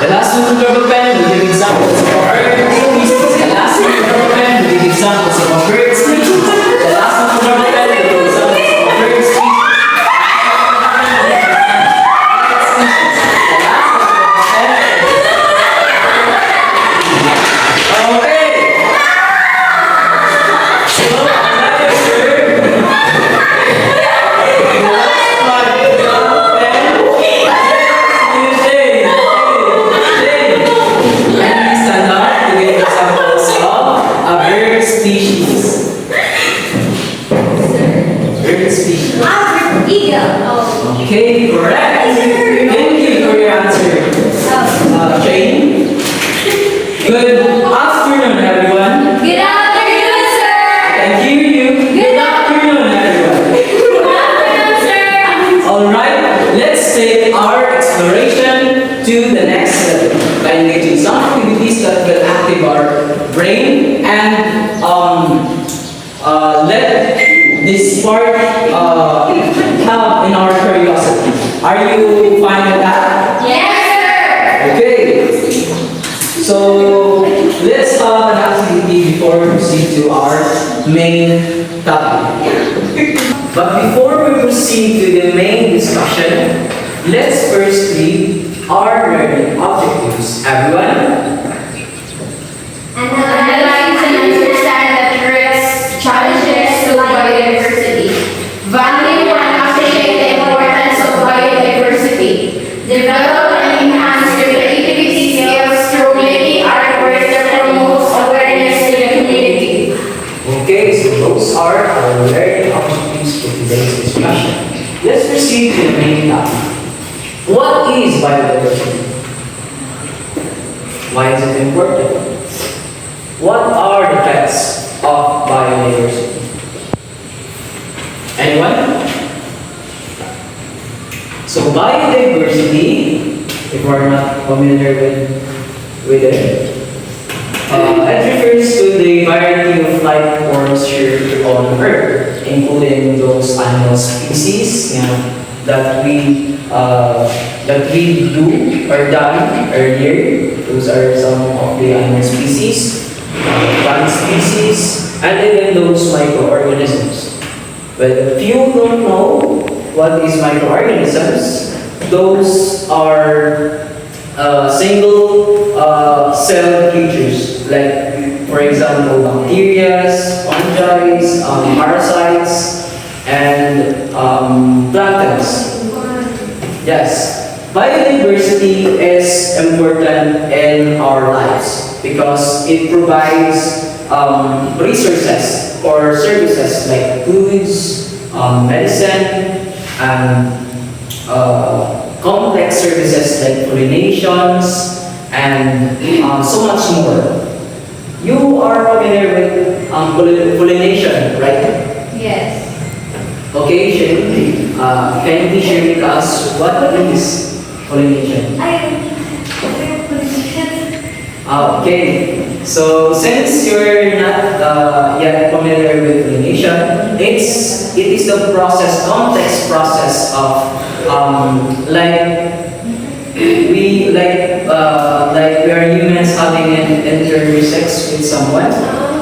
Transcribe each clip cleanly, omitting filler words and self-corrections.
The last one to rubber pen will give examples of a bird species. The last one to rubber pen will give examples of a bird species. The last one to rubber pen will give examples of a bird species. Okay, correct. Thank you for your answer, Jane. Good afternoon, everyone. Good afternoon, sir. I hear you. Good afternoon, everyone. Good afternoon, sir. All right, let's take our exploration to the next level by engaging some activities that will activate our brain and let this part have in our curiosity. Are you fine with that? Yes, Okay. So let's have an activity before we proceed to our main topic. But before we proceed to the main discussion, let's first read our learning objectives. Everyone? Analyze and understand the threats, challenges to biodiversity. Value and appreciate the importance of biodiversity. Develop and enhance your creativity skills through making artwork that promotes awareness to the community. Okay, so those are our learning objectives for today's discussion. Let's proceed to the main topic. What is biodiversity? Why is it important? What are the threats of biodiversity? Anyone? So biodiversity, if we're not familiar with it, it refers to the variety of life forms here on Earth, including those animal species that we do or done earlier. Those are some of the animal species, plant species, and even those microorganisms. But if you don't know what is microorganisms, those are single cell creatures, like for example bacteria, fungi, parasites, and planktons. Yes, biodiversity is important in our lives because it provides resources or services like foods, medicine, and complex services like pollinations, and so much more. You are familiar with pollination, right? Yes. Okay, Shirley, can you please share with us what is pollination? Okay, so since you're not yet familiar with pollination, it is the complex process of we are humans having an intersex with someone.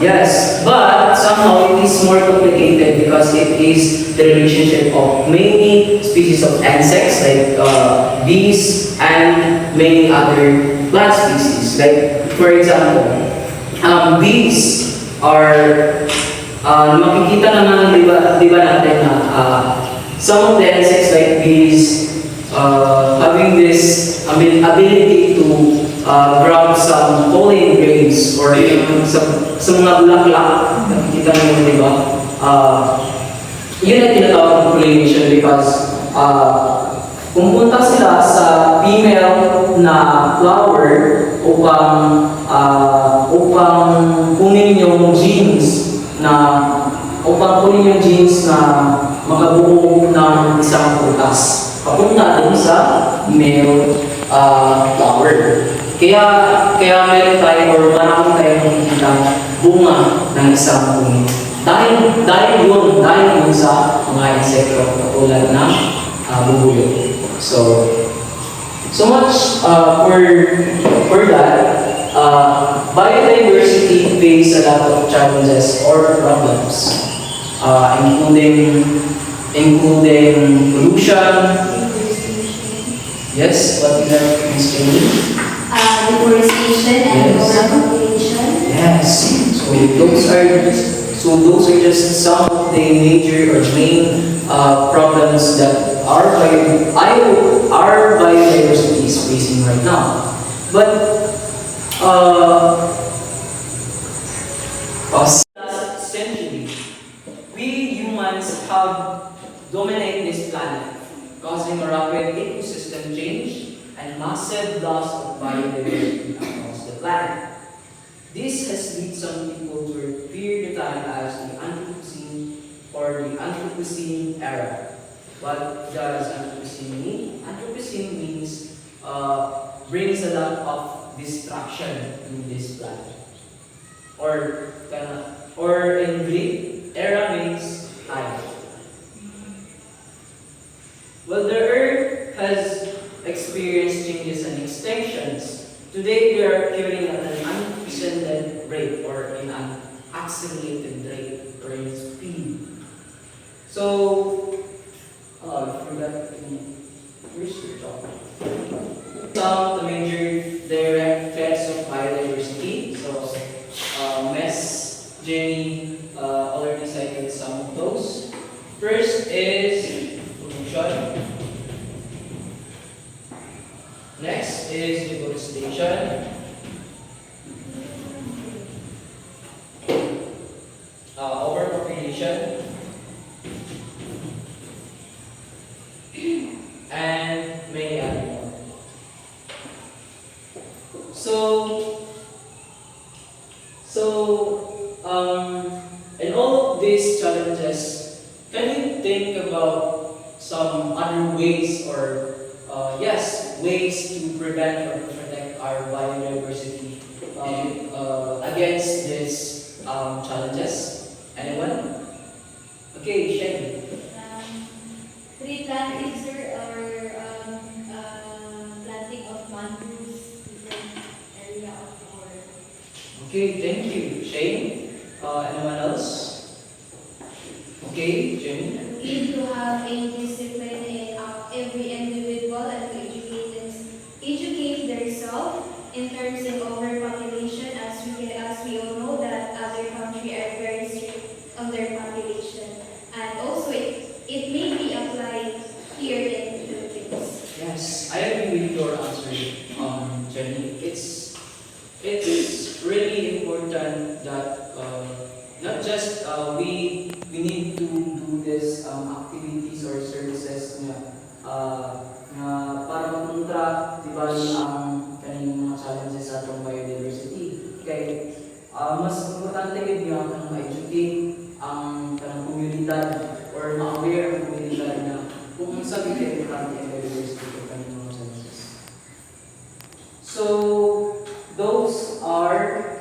Yes, but somehow it is more complicated because it is the relationship of many species of insects like bees and many other plant species. Like for example, bees are makikita naman di ba natin na some of the insects like bees having this ability to grab some pollen grains or sa mga bulaklak, nakikita naman di ba? Yun ang tinatawag ng pollination because pumunta sila sa female na flower upang kunin yung genes na makabuo ng isang prutas papunta dun sa male flower. Kaya meron tayo or marami tayong nakikita bunga ng isang punit. Dahil yun sa mga insekto katulad ng bubuyog. So So much for that. Biodiversity face a lot of challenges or problems, including pollution. Yes, what you have, Ms. Jenny? Deforestation and Yes. overpopulation. Yes. So those are just some of the major or main problems that our biodiversity is facing right now. But last century, we humans have dominated this planet, causing a rapid ecosystem change and massive loss of biodiversity across the planet. This has led some people to refer the time as the Anthropocene or the Anthropocene era. What does Anthropocene mean? Anthropocene means brings a lot of destruction in this planet. Or in Greek, era means time. Well, the Earth has experienced changes and extinctions. Today, we are occurring at an unprecedented rate or in an accelerated rate or in speed. So, I forgot where's your job? Some of the major direct threats of biodiversity. So, Ms. Jenny already cited some of those. First is pollution. Next is deforestation. Overpopulation. And many other more. In all of these challenges, can you think about some other ways or ways to prevent or protect our biodiversity against these challenges? Anyone? Okay, Shane. Tree planting, sir, or planting of mangroves, different area of our. Okay, thank you, Shane. Anyone else? Okay, Jenny. We need to have a discipline in every individual and to educate themselves in terms of overpopulation, as we all know that other countries are very strict on their population, and also it may be applied here in the Philippines. Yes, I agree with your answer, Jenny. It's really important that not just we need to do this activities or services na para makontra, di ba, ang kaning mga challenges sa atong biodiversity. Kaya mas importante gid nga kanang ma-educate ang kanang komunidad or ma-aware ang komunidad na kung unsa gyud kay importante ang biodiversity o kaning mga challenges. So those are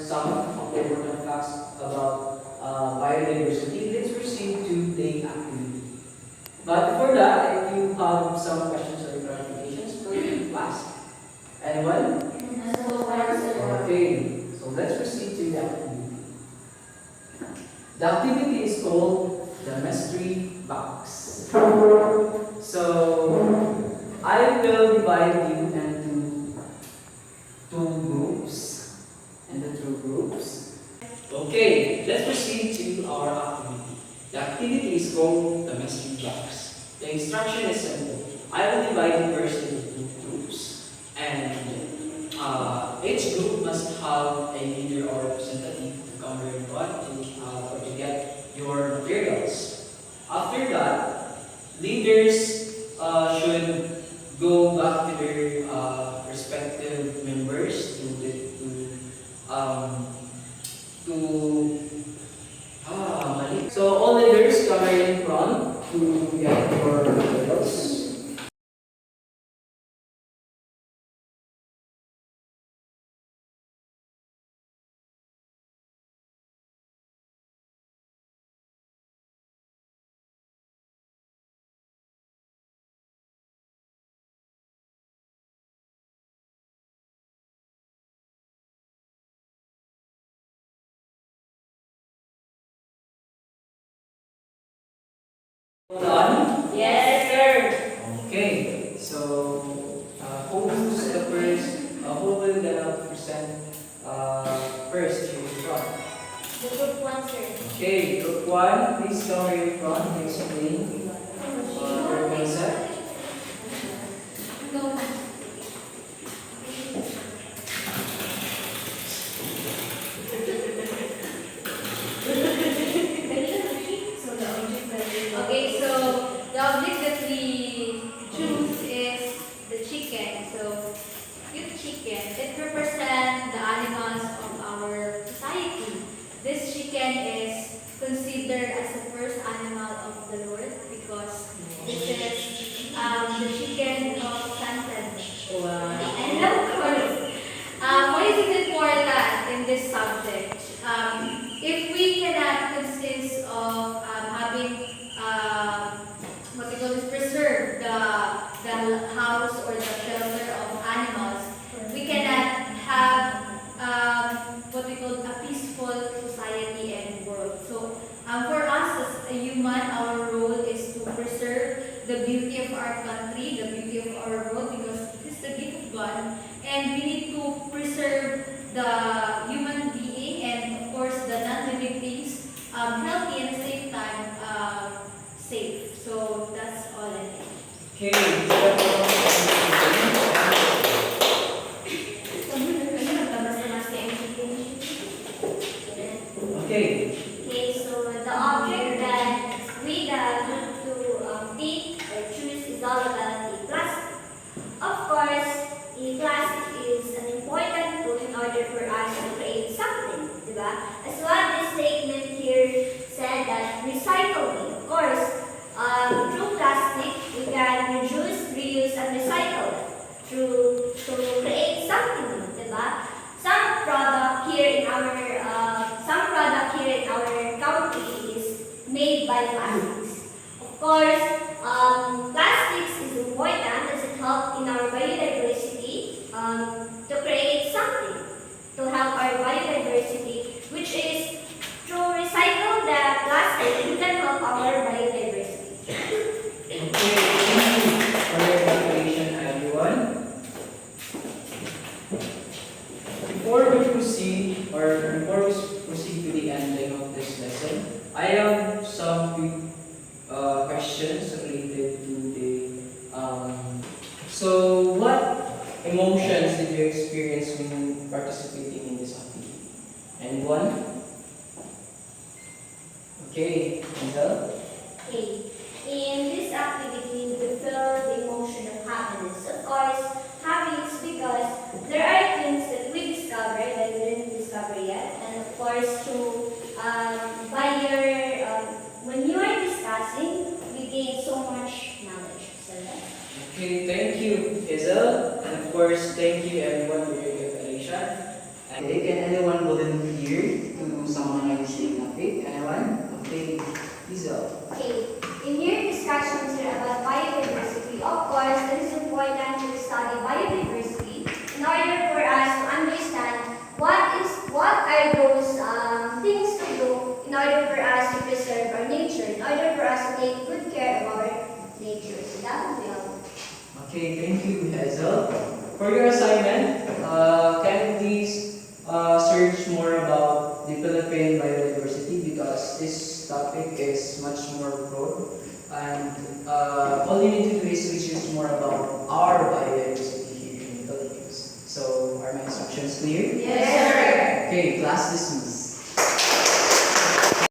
some of the important facts about biodiversity. Let's proceed to the activity. But before that, if you have some questions or clarifications, please ask. Anyone? Okay, so let's proceed to the activity. The activity is called the mystery box. So I will divide you into two groups. Okay, let's proceed to our activity. The activity is called the mystery box. The instruction is simple. I will divide you first into two groups, and each group must have a leader or representative to come here in front to get your materials. After that, leaders should go back to their respective members so all leaders come here in front to get your materials. Hold on. Yes, sir. Okay, so who's the first? Who will present first? Here in front. The group one, sir. Okay, group one, please come here in front and explain your concept. No. Okay, so the object that we choose is the chicken. So, with chicken, it represents the animals of our society. This chicken is considered as the first animal of the Lord because this is the chicken of Santa. And of course, why is it important in this subject? If we cannot consist of having what we call is preserve the house or the shelter of animals, we cannot have what we call a peaceful society and world. So for us as a human, our role is to preserve the beauty of our country, the beauty of our world, because it is the gift of God, and we need to preserve the human being and of course the non-living things healthy and at the same time safe. So that's all I think. Okay, is that okay. Okay, so the object that we need to pick or choose is all about the plastic. Of course, the plastic is an important tool in order for us to create something, diba? As what the statement here said that recycling. Of course, through plastic, we can reduce, reuse, and recycle to create something, diba? Some product here in our country is made by plastics. Of course, plastics is important as it helps in our biodiversity to create something to help our biodiversity, which is through recycle the plastic we can help our biodiversity. Okay, thank you for your evaluation, everyone. Before we proceed to the ending of this lesson, I have some quick questions related to so what emotions did you experience when participating in this activity? Anyone? Okay, Angel? Okay. In this activity, we feel the emotion of happiness. Of course, happiness because there are things that we discovered that we didn't discover yet. And of course, when you are discussing, we gain so much knowledge. So that's Okay, thank you, Hazel. And of course, thank you everyone for your evaluation. And can anyone volunteer to summarize the topic? Anyone? Okay, Hazel. okay. In your discussions here about biodiversity, of course, it is important to study biodiversity in order for us to understand what are those things to do in order for us to preserve our nature, in order for us to take good care of our nature. So that would be all. Okay, thank you, Hazel. For your assignment, can you please search more about the Philippine biodiversity because this topic is much more broad and all you need to do is research more about our biodiversity here in the Philippines. So are my instructions clear? Yes, sir. Okay, class dismissed.